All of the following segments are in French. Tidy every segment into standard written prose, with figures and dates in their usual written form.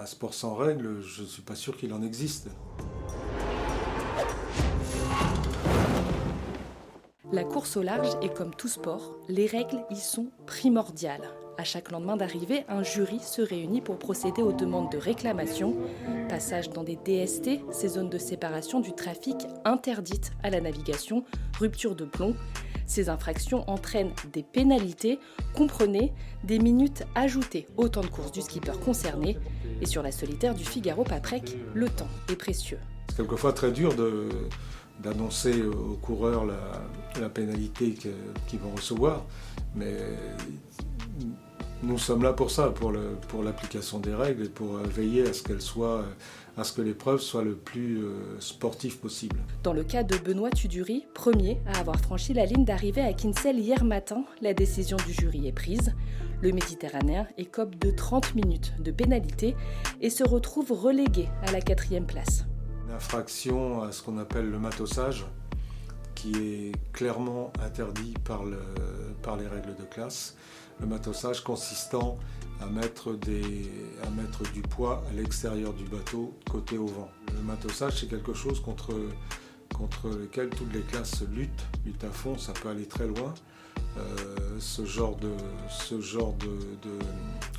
Un sport sans règles, je ne suis pas sûr qu'il en existe. La course au large est comme tout sport, les règles y sont primordiales. À chaque lendemain d'arrivée, un jury se réunit pour procéder aux demandes de réclamation. Passage dans des DST, ces zones de séparation du trafic interdites à la navigation, rupture de plomb. Ces infractions entraînent des pénalités, comprenez des minutes ajoutées au temps de course du skipper concerné. Et sur la solitaire du Figaro-Paprec, le temps est précieux. C'est quelquefois très dur d'annoncer aux coureurs la pénalité qu'ils vont recevoir, mais nous sommes là pour ça, pour l'application des règles et pour veiller à ce que l'épreuve soit le plus sportive possible. Dans le cas de Benoît Tudury, premier à avoir franchi la ligne d'arrivée à Kinsale hier matin, la décision du jury est prise. Le Méditerranéen écope de 30 minutes de pénalité et se retrouve relégué à la 4e place. Une infraction à ce qu'on appelle le matossage, qui est clairement interdit par les règles de classe. Le matossage consistant à mettre du poids à l'extérieur du bateau, côté au vent. Le matossage, c'est quelque chose contre lequel toutes les classes luttent à fond, ça peut aller très loin. Ce genre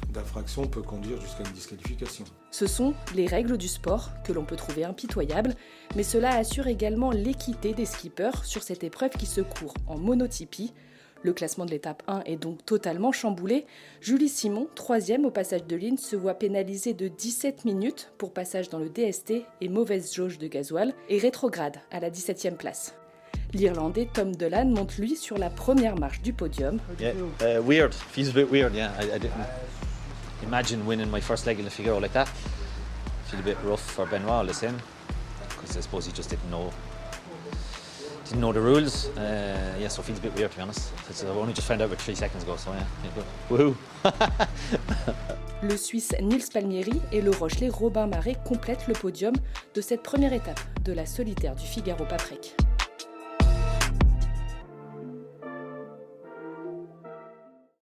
d'infraction peut conduire jusqu'à une disqualification. Ce sont les règles du sport que l'on peut trouver impitoyables, mais cela assure également l'équité des skippers sur cette épreuve qui se court en monotypie. Le classement de l'étape 1 est donc totalement chamboulé. Julie Simon, 3e au passage de ligne, se voit pénalisée de 17 minutes pour passage dans le DST et mauvaise jauge de gasoil, et rétrograde à la 17e place. L'Irlandais Tom Delan monte lui sur la première marche du podium. Yeah, weird. Feels a bit weird, yeah. I didn't imagine winning my first leg in the Figaro like that. Feel a bit rough for Benoit all the same, because I suppose he just didn't know the rules. Yeah, so it feels a bit weird to be honest. I only just found out about 3 seconds ago, so yeah, woohoo. Le Suisse Nils Palmieri et le Rochelais Robin Marais complètent le podium de cette première étape de la solitaire du Figaro-Paprec.